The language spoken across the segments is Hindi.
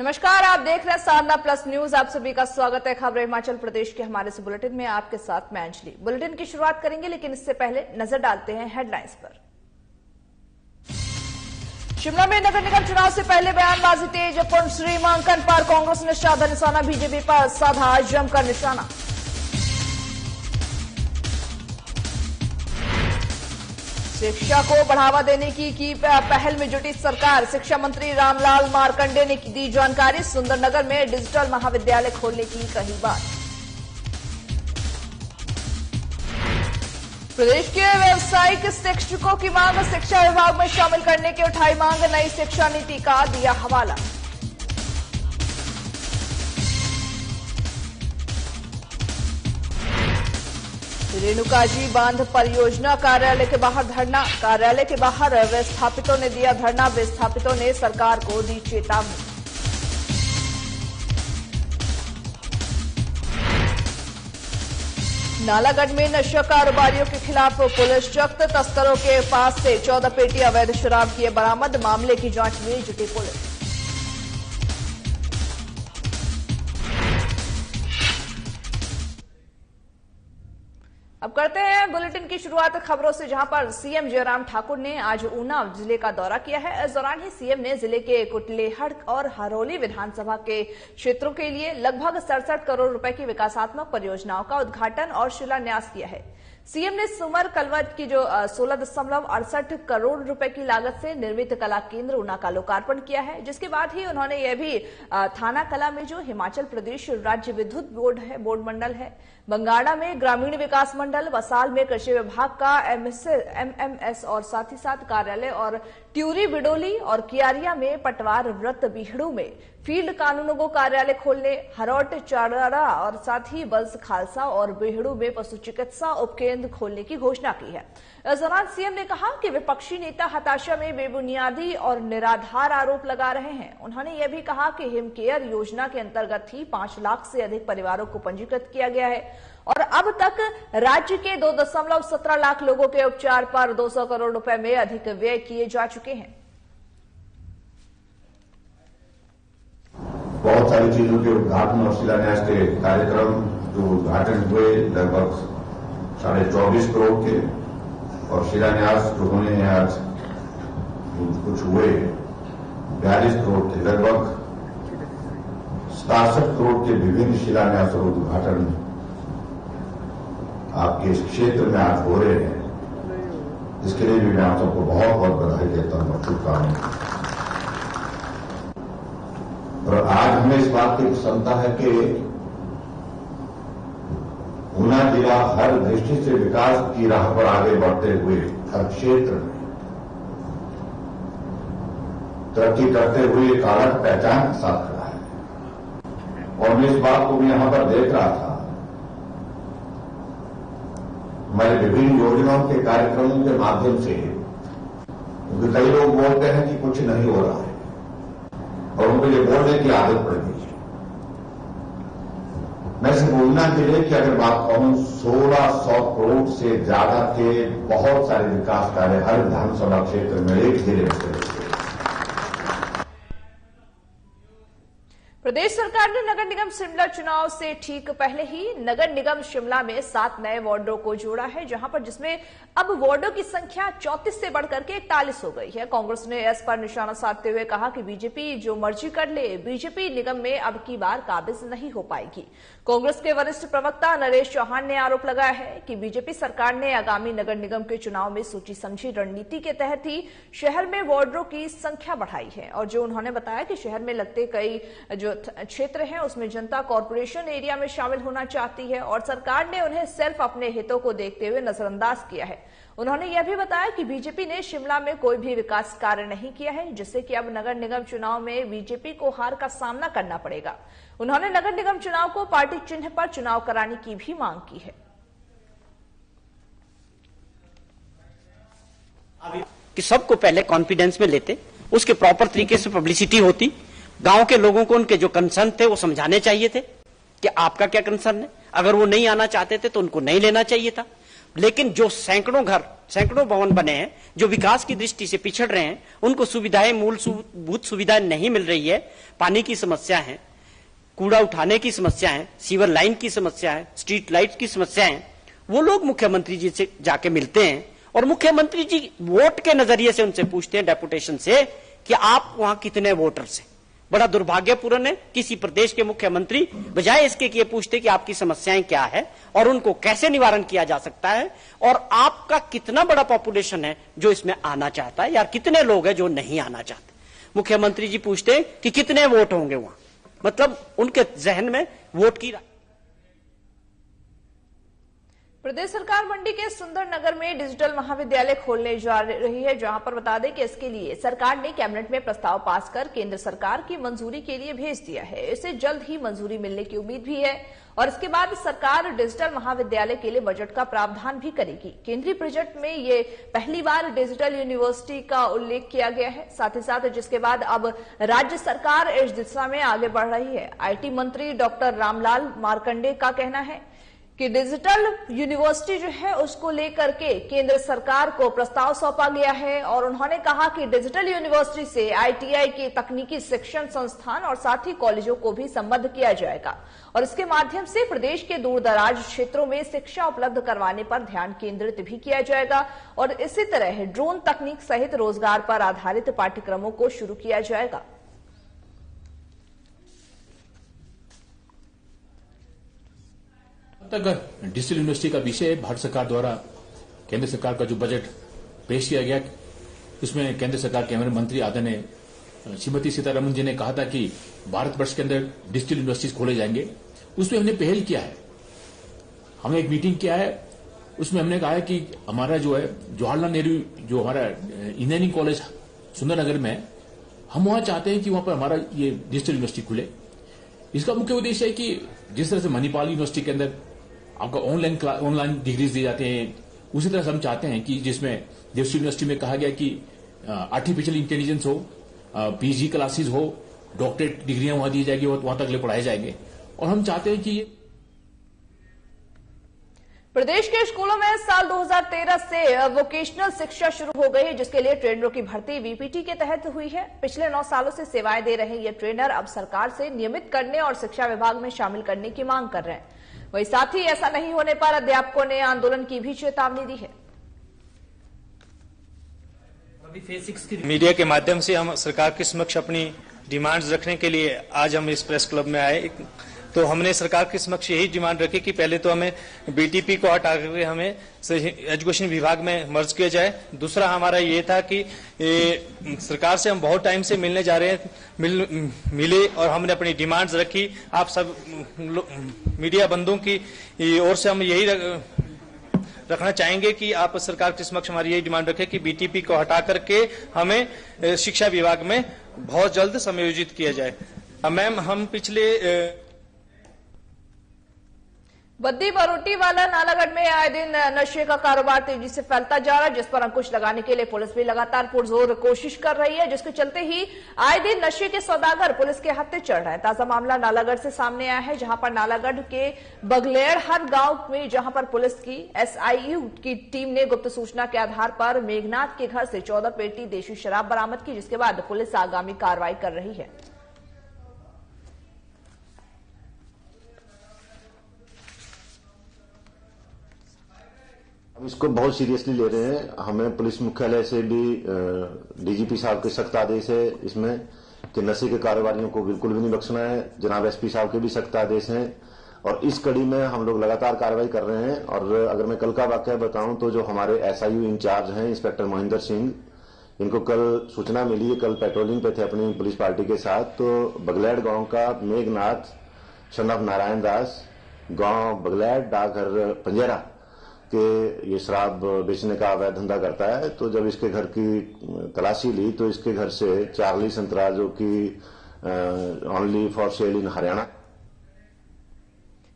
नमस्कार, आप देख रहे हैं साधना प्लस न्यूज। आप सभी का स्वागत है खबरें हिमाचल प्रदेश के हमारे इस बुलेटिन में। आपके साथ मैं अंजलि। बुलेटिन की शुरुआत करेंगे, लेकिन इससे पहले नजर डालते हैं हेडलाइंस पर। शिमला में नगर निगम चुनाव से पहले बयानबाजी तेज। पूर्ण सीमांकन पर कांग्रेस ने साधा निशाना, बीजेपी पर साधा जमकर निशाना। शिक्षा को बढ़ावा देने की पहल में जुटी सरकार। शिक्षा मंत्री रामलाल मारकंडे ने दी जानकारी। सुंदरनगर में डिजिटल महाविद्यालय खोलने की कही बात। प्रदेश के व्यावसायिक शिक्षकों की मांग, शिक्षा विभाग में शामिल करने की उठाई मांग। नई शिक्षा नीति का दिया हवाला। रेणुकाजी बांध परियोजना कार्यालय के बाहर धरना। कार्यालय के बाहर विस्थापितों ने दिया धरना। विस्थापितों ने सरकार को दी चेतावनी। नालागढ़ में नशा कारोबारियों के खिलाफ पुलिस सख्त। तस्करों के पास से 14 पेटी अवैध शराब किए बरामद। मामले की जांच में जुटी पुलिस। अब करते हैं बुलेटिन की शुरुआत खबरों से, जहां पर सीएम जयराम ठाकुर ने आज ऊना जिले का दौरा किया है। इस दौरान ही सीएम ने जिले के कुटलेहड़ और हरोली विधानसभा के क्षेत्रों के लिए लगभग 67 करोड़ रुपए की विकासात्मक परियोजनाओं का उद्घाटन और शिलान्यास किया है। सीएम ने सुमर कलवट की जो 16.68 करोड़ रुपए की लागत से निर्मित कला केंद्र ऊना का लोकार्पण किया है, जिसके बाद ही उन्होंने यह भी थाना कला में जो हिमाचल प्रदेश राज्य विद्युत बोर्ड मंडल है, बंगाड़ा में ग्रामीण विकास मंडल, बसाल में कृषि विभाग का एमएमएस और साथ ही साथ कार्यालय, और ट्यूरी बिडोली और कियारिया में पटवार व्रत बीहड़ू में फील्ड कानूनगो कार्यालय खोलने, हरौट चाराड़ा और साथ ही बल्स खालसा और बेहड़ू में पशु चिकित्सा उपकेंद्र खोलने की घोषणा की है। इस दौरान सीएम ने कहा कि विपक्षी नेता हताशा में बेबुनियादी और निराधार आरोप लगा रहे हैं। उन्होंने यह भी कहा कि हिम केयर योजना के अंतर्गत ही 5 लाख से अधिक परिवारों को पंजीकृत किया गया है और अब तक राज्य के 2.17 लाख लोगों के उपचार पर 200 करोड़ रुपए में अधिक व्यय किए जा चुके हैं। बहुत सारी चीजों के उद्घाटन और शिलान्यास के कार्यक्रम जो उद्घाटन हुए लगभग 24.5 करोड़ के, और शिलान्यास जो होने हैं आज कुछ हुए 42 करोड़ के। लगभग 67 करोड़ के विभिन्न शिलान्यास और उद्घाटन आपके इस क्षेत्र में आज हो रहे हैं। इसके लिए भी मैं आप सबको बहुत बहुत बधाई देता हूं और शुभकामनाएं। और आज हमें इस बात की क्षमता है कि ऊना जिला हर दृष्टि से विकास की राह पर आगे बढ़ते हुए हर क्षेत्र में तरक्की करते हुए एक अलग पहचान के साथ खड़ा है। और मैं इस बात को भी यहां पर देख रहा था, हमारे विभिन्न योजनाओं के कार्यक्रमों के माध्यम से, क्योंकि कई लोग बोलते हैं कि कुछ नहीं हो रहा है और उनको ये बोलने की आदत पड़ गई है। मैं सिर्फ ऊना जिले की अगर बात कहूं, 1600 करोड़ से ज्यादा के बहुत सारे विकास कार्य हर विधानसभा क्षेत्र में एक जिले में। प्रदेश सरकार ने नगर निगम शिमला चुनाव से ठीक पहले ही नगर निगम शिमला में 7 नए वार्डों को जोड़ा है, जहां पर जिसमें अब वार्डों की संख्या 34 से बढ़कर के 41 हो गई है। कांग्रेस ने इस पर निशाना साधते हुए कहा कि बीजेपी जो मर्जी कर ले, बीजेपी निगम में अब की बार काबिज नहीं हो पाएगी। कांग्रेस के वरिष्ठ प्रवक्ता नरेश चौहान ने आरोप लगाया है कि बीजेपी सरकार ने आगामी नगर निगम के चुनाव में सोची समझी रणनीति के तहत ही शहर में वार्डों की संख्या बढ़ाई है। और जो उन्होंने बताया कि शहर में लगते कई जो क्षेत्र हैं उसमें जनता कॉर्पोरेशन एरिया में शामिल होना चाहती है और सरकार ने उन्हें सिर्फ अपने हितों को देखते हुए नजरअंदाज किया है। उन्होंने यह भी बताया कि बीजेपी ने शिमला में कोई भी विकास कार्य नहीं किया है, जिससे कि अब नगर निगम चुनाव में बीजेपी को हार का सामना करना पड़ेगा। उन्होंने नगर निगम चुनाव को पार्टी चिन्ह पर चुनाव कराने की भी मांग की है। कि सबको पहले कॉन्फिडेंस में लेते, उसके प्रॉपर तरीके से पब्लिसिटी होती, गांव के लोगों को उनके जो कंसर्न थे वो समझाने चाहिए थे कि आपका क्या कंसर्न है। अगर वो नहीं आना चाहते थे तो उनको नहीं लेना चाहिए था। लेकिन जो सैकड़ों घर सैकड़ों भवन बने हैं जो विकास की दृष्टि से पिछड़ रहे हैं, उनको सुविधाएं, मूलभूत सुविधाएं नहीं मिल रही है, पानी की समस्या है, कूड़ा उठाने की समस्या है, सीवर लाइन की समस्या है, स्ट्रीट लाइट की समस्या है, वो लोग मुख्यमंत्री जी से जाके मिलते हैं और मुख्यमंत्री जी वोट के नजरिए से उनसे पूछते हैं, डेपुटेशन से, कि आप वहां कितने वोटर्स हैं। बड़ा दुर्भाग्यपूर्ण है, किसी प्रदेश के मुख्यमंत्री बजाय इसके कि ये पूछते कि आपकी समस्याएं क्या है और उनको कैसे निवारण किया जा सकता है और आपका कितना बड़ा पॉपुलेशन है जो इसमें आना चाहता है, या कितने लोग हैं जो नहीं आना चाहते। मुख्यमंत्री जी पूछते कि कितने वोट होंगे वहां, मतलब उनके जहन में वोट की। प्रदेश सरकार मंडी के सुंदर नगर में डिजिटल महाविद्यालय खोलने जा रही है, जहां पर बता दें कि इसके लिए सरकार ने कैबिनेट में प्रस्ताव पास कर केंद्र सरकार की मंजूरी के लिए भेज दिया है। इसे जल्द ही मंजूरी मिलने की उम्मीद भी है और इसके बाद सरकार डिजिटल महाविद्यालय के लिए बजट का प्रावधान भी करेगी। केंद्रीय बजट में ये पहली बार डिजिटल यूनिवर्सिटी का उल्लेख किया गया है। साथ ही साथ जिसके बाद अब राज्य सरकार इस दिशा में आगे बढ़ रही है। आईटी मंत्री डॉक्टर रामलाल मार्कंडे का कहना है कि डिजिटल यूनिवर्सिटी जो है उसको लेकर के केंद्र सरकार को प्रस्ताव सौंपा गया है और उन्होंने कहा कि डिजिटल यूनिवर्सिटी से आईटीआई के तकनीकी शिक्षण संस्थान और साथ ही कॉलेजों को भी संबद्ध किया जाएगा और इसके माध्यम से प्रदेश के दूर दराज क्षेत्रों में शिक्षा उपलब्ध करवाने पर ध्यान केंद्रित भी किया जाएगा और इसी तरह ड्रोन तकनीक सहित रोजगार पर आधारित पाठ्यक्रमों को शुरू किया जाएगा। तक डिजिटल यूनिवर्सिटी का विषय भारत सरकार द्वारा केंद्र सरकार का जो बजट पेश किया गया, इसमें केंद्र सरकार के मंत्री आदरणीय श्रीमती सीतारमण जी ने कहा था कि भारतवर्ष के अंदर डिजिटल यूनिवर्सिटीज खोले जाएंगे। उसमें हमने पहल किया है, हमने एक मीटिंग किया है, उसमें हमने कहा है कि हमारा जो है जवाहरलाल नेहरू जो हमारा इंजीनियरिंग कॉलेज सुंदरनगर में है, हम वहां चाहते हैं कि वहां पर हमारा ये डिजिटल यूनिवर्सिटी खुले। इसका मुख्य उद्देश्य है कि जिस तरह से मणिपाल यूनिवर्सिटी के अंदर आपका ऑनलाइन डिग्रीज दी जाते हैं, उसी तरह से हम चाहते हैं कि जिसमें डिजिटल यूनिवर्सिटी में कहा गया कि आर्टिफिशियल इंटेलिजेंस हो, पीजी क्लासेस हो, डॉक्टरेट डिग्रियां वहां दी जाएगी, वहां तक ले पढ़ाए जाएंगे। और हम चाहते हैं कि ये प्रदेश के स्कूलों में साल 2013 से वोकेशनल शिक्षा शुरू हो गई है, जिसके लिए ट्रेनरों की भर्ती वीपीटी के तहत हुई है। पिछले 9 सालों से सेवाएं दे रहे ये ट्रेनर अब सरकार से नियमित करने और शिक्षा विभाग में शामिल करने की मांग कर रहे हैं। वहीं साथ ही ऐसा नहीं होने पर अध्यापकों ने आंदोलन की भी चेतावनी दी है। मीडिया के माध्यम से हम सरकार के समक्ष अपनी डिमांड्स रखने के लिए आज हम इस प्रेस क्लब में आए। तो हमने सरकार के समक्ष यही डिमांड रखी कि पहले तो हमें बीटीपी को हटा करके हमें एजुकेशन विभाग में मर्ज किया जाए। दूसरा हमारा ये था कि सरकार से हम बहुत टाइम से मिलने जा रहे हैं, मिले और हमने अपनी डिमांड्स रखी। आप सब मीडिया बंधुओं की ओर से हम यही रखना चाहेंगे कि आप सरकार के समक्ष हमारी यही डिमांड रखें कि बीटीपी को हटा करके हमें शिक्षा विभाग में बहुत जल्द समायोजित किया जाए। मैम, हम पिछले बद्दी बरोटीवाला नालागढ़ में आए दिन नशे का कारोबार तेजी से फैलता जा रहा है, जिस पर अंकुश लगाने के लिए पुलिस भी लगातार पुरजोर कोशिश कर रही है, जिसके चलते ही आए दिन नशे के सौदागर पुलिस के हत्थे चढ़ रहे हैं। ताजा मामला नालागढ़ से सामने आया है, जहां पर नालागढ़ के बगलेड़हर गांव में जहां पर पुलिस की एसआईयू की टीम ने गुप्त सूचना के आधार पर मेघनाथ के घर से 14 पेटी देशी शराब बरामद की, जिसके बाद पुलिस आगामी कार्रवाई कर रही है। इसको बहुत सीरियसली ले रहे हैं। हमें पुलिस मुख्यालय से भी डीजीपी साहब के सख्त आदेश है इसमें कि नशे के कारोबारियों को बिल्कुल भी नहीं बख्शना है। जनाब एसपी साहब के भी सख्त आदेश हैं और इस कड़ी में हम लोग लगातार कार्रवाई कर रहे हैं। और अगर मैं कल का वाकया बताऊं तो जो हमारे एसआईयू इंचार्ज हैं इंस्पेक्टर मोहिंदर सिंह, इनको कल सूचना मिली है, कल पेट्रोलिंग पे थे अपनी पुलिस पार्टी के साथ, तो बगलैड गांव का मेघनाथ सन ऑफ नारायण दास, गांव बगलैड डाकघर पंजेरा के ये शराब बेचने का अवैध धंधा करता है। तो जब इसके घर की तलाशी ली तो इसके घर से 40 संतरा जो कि ओनली फॉर सेल इन हरियाणा।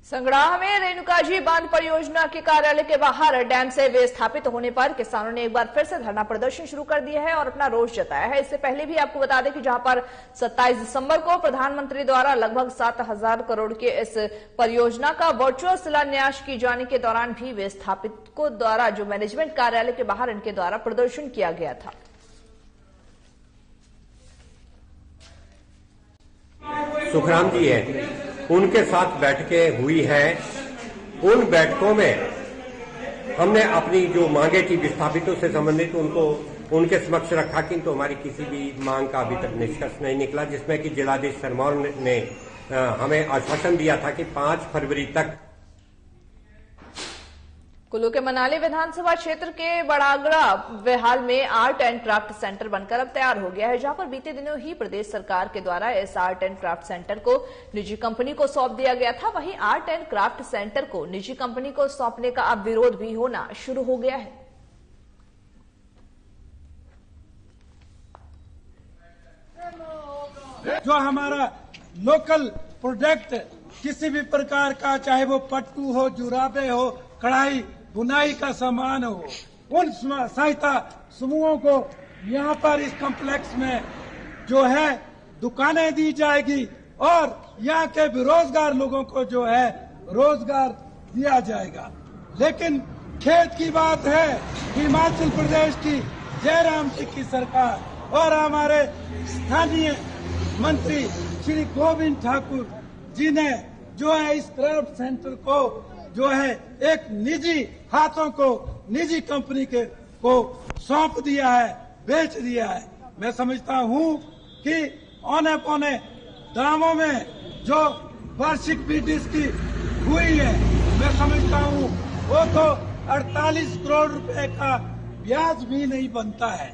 संगड़ाह में रेणुकाजी बांध परियोजना के कार्यालय के बाहर डैम से विस्थापित होने पर किसानों ने एक बार फिर से धरना प्रदर्शन शुरू कर दिया है और अपना रोष जताया है। इससे पहले भी आपको बता दें कि जहां पर 27 दिसंबर को प्रधानमंत्री द्वारा लगभग 7,000 करोड़ के इस परियोजना का वर्चुअल शिलान्यास की जाने के दौरान भी विस्थापितों द्वारा जो मैनेजमेंट कार्यालय के बाहर इनके द्वारा प्रदर्शन किया गया था। सुखराम जी है, उनके साथ बैठकें हुई हैं। उन बैठकों में हमने अपनी जो मांगे थी विस्थापितों से संबंधित उनके समक्ष रखा, किंतु हमारी किसी भी मांग का अभी तक निष्कर्ष नहीं निकला, जिसमें कि जिलाधीश सिरमौर ने हमें आश्वासन दिया था कि 5 फरवरी तक। कुल्लू के मनाली विधानसभा क्षेत्र के बड़ागड़ा बेहाल में आर्ट एंड क्राफ्ट सेंटर बनकर अब तैयार हो गया है, जहां पर बीते दिनों ही प्रदेश सरकार के द्वारा इस आर्ट एंड क्राफ्ट सेंटर को निजी कंपनी को सौंप दिया गया था। वहीं आर्ट एंड क्राफ्ट सेंटर को निजी कंपनी को सौंपने का अब विरोध भी होना शुरू हो गया है। जो हमारा लोकल प्रोडक्ट किसी भी प्रकार का, चाहे वो पट्टू हो, जुराबे हो, कढ़ाई बुनाई का सामान हो, उन सहायता समूहों को यहाँ पर इस कॉम्प्लेक्स में जो है दुकानें दी जाएगी और यहाँ के बेरोजगार लोगों को जो है रोजगार दिया जाएगा। लेकिन खेद की बात है कि हिमाचल प्रदेश की जयराम जी की सरकार और हमारे स्थानीय मंत्री श्री गोविंद ठाकुर जी ने जो है इस क्राफ्ट सेंटर को जो है एक निजी हाथों को, निजी कंपनी के को सौंप दिया है, बेच दिया है। मैं समझता हूँ कि औने पौने दामों में जो वार्षिक बीटीस की हुई है, मैं समझता हूँ वो तो 48 करोड़ रुपए का ब्याज भी नहीं बनता है।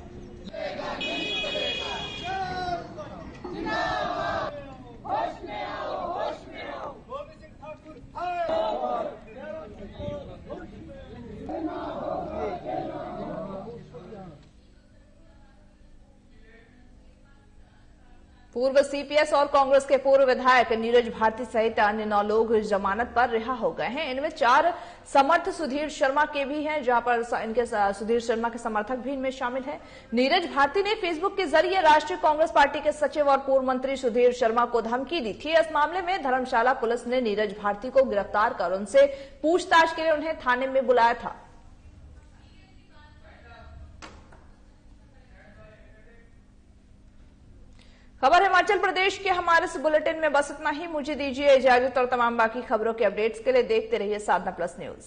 पूर्व सीपीएस और कांग्रेस के पूर्व विधायक नीरज भारती सहित अन्य 9 लोग जमानत पर रिहा हो गए हैं। इनमें 4 समर्थ सुधीर शर्मा के भी हैं, जहां पर इनके सुधीर शर्मा के समर्थक भी इनमें शामिल हैं। नीरज भारती ने फेसबुक के जरिए राष्ट्रीय कांग्रेस पार्टी के सचिव और पूर्व मंत्री सुधीर शर्मा को धमकी दी थी। इस मामले में धर्मशाला पुलिस ने नीरज भारती को गिरफ्तार कर उनसे पूछताछ के लिए उन्हें थाने में बुलाया था। खबर हिमाचल प्रदेश के हमारे इस बुलेटिन में बस इतना ही। मुझे दीजिए इजाजत और तमाम बाकी खबरों के अपडेट्स के लिए देखते रहिए साधना प्लस न्यूज।